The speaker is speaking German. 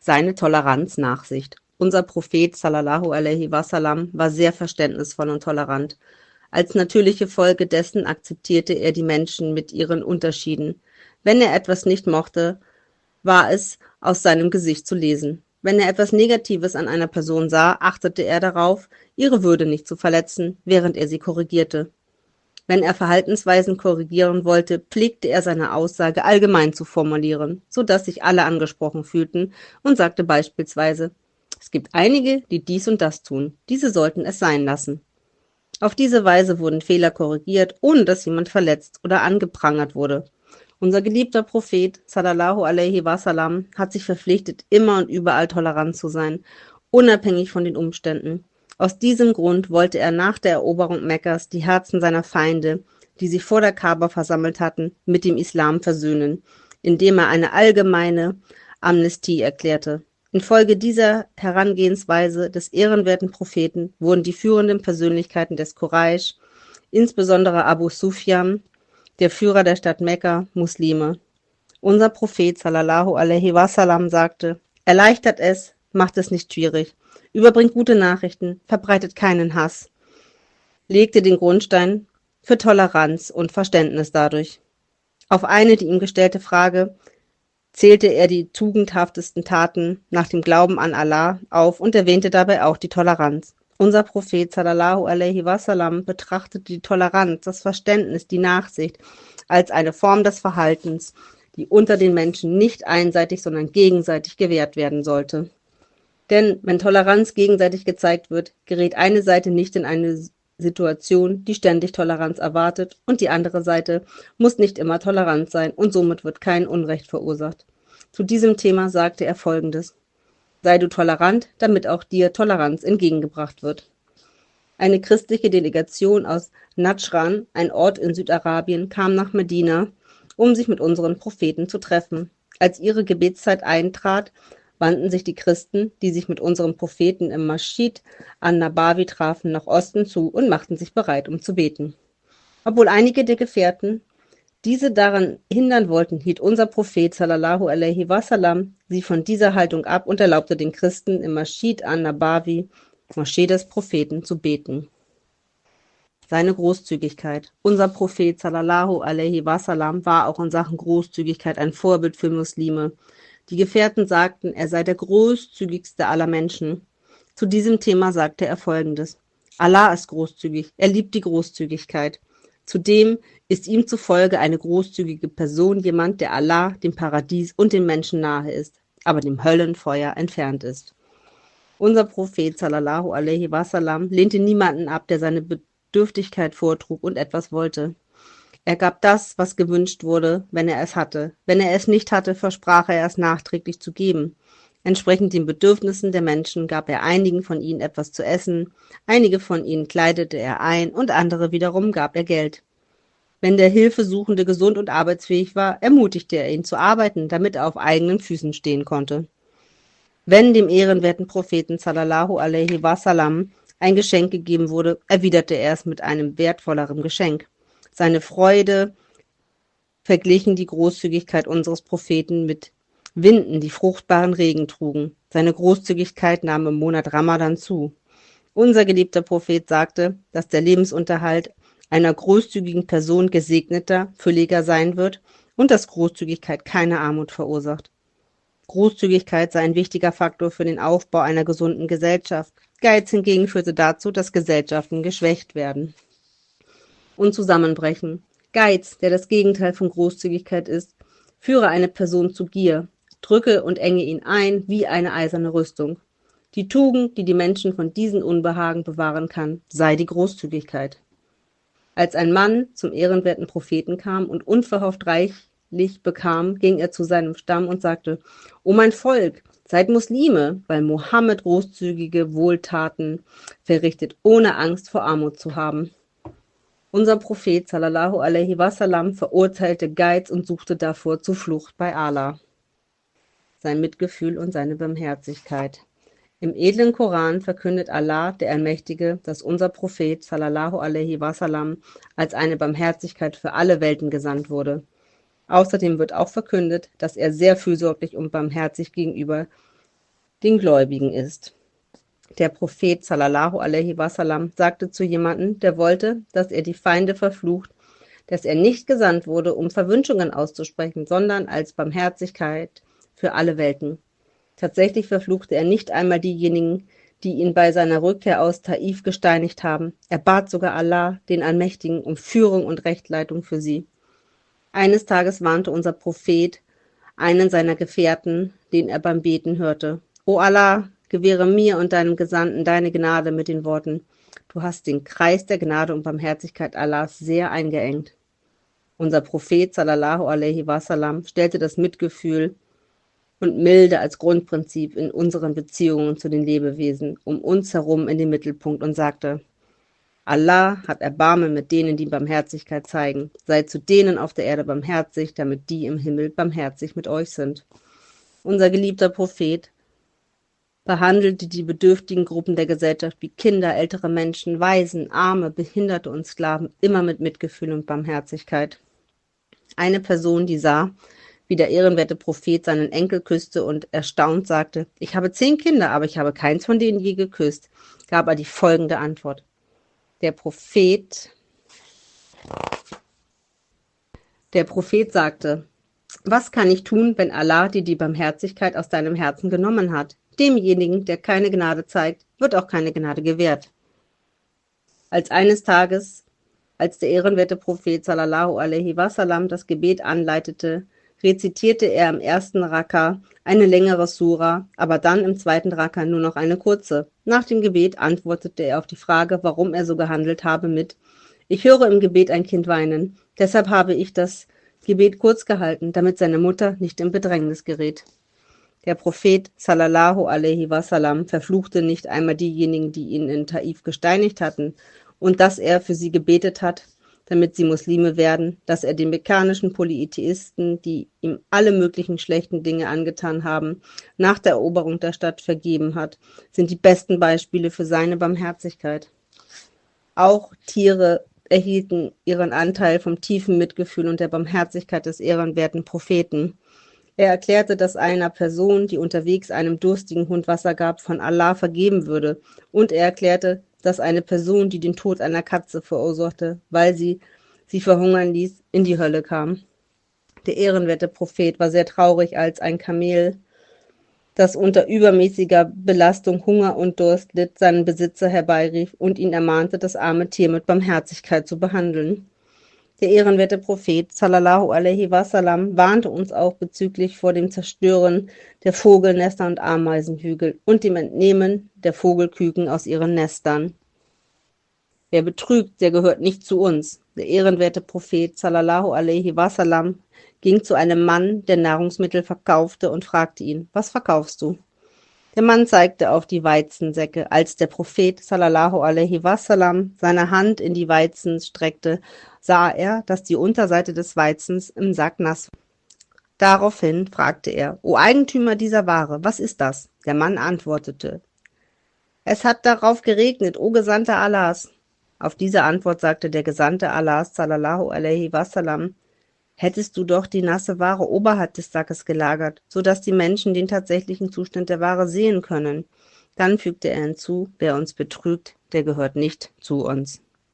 Seine Toleranz, Nachsicht. Unser Prophet sallallahu alaihi wasallam war sehr verständnisvoll und tolerant. Als natürliche Folge dessen akzeptierte er die Menschen mit ihren Unterschieden. Wenn er etwas nicht mochte, war es aus seinem Gesicht zu lesen. Wenn er etwas Negatives an einer Person sah, achtete er darauf, ihre Würde nicht zu verletzen, während er sie korrigierte. Wenn er Verhaltensweisen korrigieren wollte, pflegte er seine Aussage allgemein zu formulieren, sodass sich alle angesprochen fühlten und sagte beispielsweise: Es gibt einige, die dies und das tun. Diese sollten es sein lassen. Auf diese Weise wurden Fehler korrigiert, ohne dass jemand verletzt oder angeprangert wurde. Unser geliebter Prophet sallallahu alaihi wasallam hat sich verpflichtet, immer und überall tolerant zu sein, unabhängig von den Umständen. Aus diesem Grund wollte er nach der Eroberung Mekkas die Herzen seiner Feinde, die sich vor der Kaaba versammelt hatten, mit dem Islam versöhnen, indem er eine allgemeine Amnestie erklärte. Infolge dieser Herangehensweise des ehrenwerten Propheten wurden die führenden Persönlichkeiten des Quraisch, insbesondere Abu Sufjan, der Führer der Stadt Mekka, Muslime. Unser Prophet sallallahu alaihi wasallam sagte: Erleichtert es, macht es nicht schwierig, überbringt gute Nachrichten, verbreitet keinen Hass, legte den Grundstein für Toleranz und Verständnis dadurch. Auf eine die ihm gestellte Frage zählte er die tugendhaftesten Taten nach dem Glauben an Allah auf und erwähnte dabei auch die Toleranz. Unser Prophet sallallahu alaihi wasallam betrachtete die Toleranz, das Verständnis, die Nachsicht als eine Form des Verhaltens, die unter den Menschen nicht einseitig, sondern gegenseitig gewährt werden sollte. Denn wenn Toleranz gegenseitig gezeigt wird, gerät eine Seite nicht in eine Situation, die ständig Toleranz erwartet, und die andere Seite muss nicht immer tolerant sein und somit wird kein Unrecht verursacht. Zu diesem Thema sagte er Folgendes: Sei du tolerant, damit auch dir Toleranz entgegengebracht wird. Eine christliche Delegation aus Nadschran, ein Ort in Südarabien, kam nach Medina, um sich mit unseren Propheten zu treffen. Als ihre Gebetszeit eintrat, wandten sich die Christen, die sich mit unserem Propheten im Maschid an-Nabawi trafen, nach Osten zu und machten sich bereit, um zu beten. Obwohl einige der Gefährten diese daran hindern wollten, hielt unser Prophet sallallahu alaihi wasallam sie von dieser Haltung ab und erlaubte den Christen im Maschid an-Nabawi, Moschee des Propheten, zu beten. Seine Großzügigkeit. Unser Prophet sallallahu alaihi wasallam war auch in Sachen Großzügigkeit ein Vorbild für Muslime. Die Gefährten sagten, er sei der großzügigste aller Menschen. Zu diesem Thema sagte er Folgendes: Allah ist großzügig, er liebt die Großzügigkeit. Zudem ist ihm zufolge eine großzügige Person jemand, der Allah, dem Paradies und den Menschen nahe ist, aber dem Höllenfeuer entfernt ist. Unser Prophet sallallahu alaihi wasallam lehnte niemanden ab, der seine Bedürftigkeit vortrug und etwas wollte. Er gab das, was gewünscht wurde, wenn er es hatte. Wenn er es nicht hatte, versprach er es nachträglich zu geben. Entsprechend den Bedürfnissen der Menschen gab er einigen von ihnen etwas zu essen, einige von ihnen kleidete er ein und andere wiederum gab er Geld. Wenn der Hilfesuchende gesund und arbeitsfähig war, ermutigte er ihn zu arbeiten, damit er auf eigenen Füßen stehen konnte. Wenn dem ehrenwerten Propheten sallallahu alaihi wasallam ein Geschenk gegeben wurde, erwiderte er es mit einem wertvolleren Geschenk. Seine Freude verglichen die Großzügigkeit unseres Propheten mit Winden, die fruchtbaren Regen trugen. Seine Großzügigkeit nahm im Monat Ramadan zu. Unser geliebter Prophet sagte, dass der Lebensunterhalt einer großzügigen Person gesegneter, fülliger sein wird und dass Großzügigkeit keine Armut verursacht. Großzügigkeit sei ein wichtiger Faktor für den Aufbau einer gesunden Gesellschaft. Geiz hingegen führte dazu, dass Gesellschaften geschwächt werden und zusammenbrechen. Geiz, der das Gegenteil von Großzügigkeit ist, führe eine Person zu Gier, drücke und enge ihn ein wie eine eiserne Rüstung. Die Tugend, die die Menschen von diesen Unbehagen bewahren kann, sei die Großzügigkeit. Als ein Mann zum ehrenwerten Propheten kam und unverhofft reichlich bekam, ging er zu seinem Stamm und sagte: O mein Volk, seid Muslime, weil Mohammed großzügige Wohltaten verrichtet, ohne Angst vor Armut zu haben. Unser Prophet sallallahu alaihi wasallam verurteilte Geiz und suchte davor Zuflucht bei Allah, sein Mitgefühl und seine Barmherzigkeit. Im edlen Koran verkündet Allah, der Allmächtige, dass unser Prophet sallallahu alaihi wasallam als eine Barmherzigkeit für alle Welten gesandt wurde. Außerdem wird auch verkündet, dass er sehr fürsorglich und barmherzig gegenüber den Gläubigen ist. Der Prophet sallallahu alaihi wasallam sagte zu jemandem, der wollte, dass er die Feinde verflucht, dass er nicht gesandt wurde, um Verwünschungen auszusprechen, sondern als Barmherzigkeit für alle Welten. Tatsächlich verfluchte er nicht einmal diejenigen, die ihn bei seiner Rückkehr aus Taif gesteinigt haben. Er bat sogar Allah, den Allmächtigen, um Führung und Rechtleitung für sie. Eines Tages warnte unser Prophet einen seiner Gefährten, den er beim Beten hörte. O Allah, gewähre mir und deinem Gesandten deine Gnade mit den Worten: Du hast den Kreis der Gnade und Barmherzigkeit Allahs sehr eingeengt. Unser Prophet sallallahu alaihi wasallam stellte das Mitgefühl und Milde als Grundprinzip in unseren Beziehungen zu den Lebewesen um uns herum in den Mittelpunkt und sagte: Allah hat Erbarmen mit denen, die Barmherzigkeit zeigen. Seid zu denen auf der Erde barmherzig, damit die im Himmel barmherzig mit euch sind. Unser geliebter Prophet behandelte die bedürftigen Gruppen der Gesellschaft wie Kinder, ältere Menschen, Waisen, Arme, Behinderte und Sklaven immer mit Mitgefühl und Barmherzigkeit. Eine Person, die sah, wie der ehrenwerte Prophet seinen Enkel küsste und erstaunt sagte: Ich habe 10 Kinder, aber ich habe keins von denen je geküsst, gab er die folgende Antwort. Der Prophet sagte: Was kann ich tun, wenn Allah dir die Barmherzigkeit aus deinem Herzen genommen hat? Demjenigen, der keine Gnade zeigt, wird auch keine Gnade gewährt. Eines Tages, als der ehrenwerte Prophet sallallahu alaihi wasallam das Gebet anleitete, rezitierte er im ersten Raka eine längere Sura, aber dann im zweiten Raka nur noch eine kurze. Nach dem Gebet antwortete er auf die Frage, warum er so gehandelt habe, mit: Ich höre im Gebet ein Kind weinen, deshalb habe ich das Gebet kurz gehalten, damit seine Mutter nicht in Bedrängnis gerät. Der Prophet sallallahu alaihi wasallam verfluchte nicht einmal diejenigen, die ihn in Taif gesteinigt hatten, und dass er für sie gebetet hat, damit sie Muslime werden, dass er den mekkanischen Polytheisten, die ihm alle möglichen schlechten Dinge angetan haben, nach der Eroberung der Stadt vergeben hat, sind die besten Beispiele für seine Barmherzigkeit. Auch Tiere erhielten ihren Anteil vom tiefen Mitgefühl und der Barmherzigkeit des ehrenwerten Propheten. Er erklärte, dass einer Person, die unterwegs einem durstigen Hund Wasser gab, von Allah vergeben würde, und er erklärte, dass eine Person, die den Tod einer Katze verursachte, weil sie verhungern ließ, in die Hölle kam. Der ehrenwerte Prophet war sehr traurig, als ein Kamel, das unter übermäßiger Belastung, Hunger und Durst litt, seinen Besitzer herbeirief und ihn ermahnte, das arme Tier mit Barmherzigkeit zu behandeln. Der ehrenwerte Prophet sallallahu alaihi wasallam warnte uns auch bezüglich vor dem Zerstören der Vogelnester und Ameisenhügel und dem Entnehmen der Vogelküken aus ihren Nestern. Wer betrügt, der gehört nicht zu uns. Der ehrenwerte Prophet sallallahu alaihi wasallam ging zu einem Mann, der Nahrungsmittel verkaufte, und fragte ihn: Was verkaufst du? Der Mann zeigte auf die Weizensäcke. Als der Prophet sallallahu alaihi wasallam seine Hand in die Weizen streckte, sah er, dass die Unterseite des Weizens im Sack nass war. Daraufhin fragte er: O Eigentümer dieser Ware, was ist das? Der Mann antwortete: Es hat darauf geregnet, o Gesandter Allahs. Auf diese Antwort sagte der Gesandte Allahs sallallahu alaihi wasallam: Hättest du doch die nasse Ware oberhalb des Sackes gelagert, so dass die Menschen den tatsächlichen Zustand der Ware sehen können. Dann fügte er hinzu: Wer uns betrügt, der gehört nicht zu uns.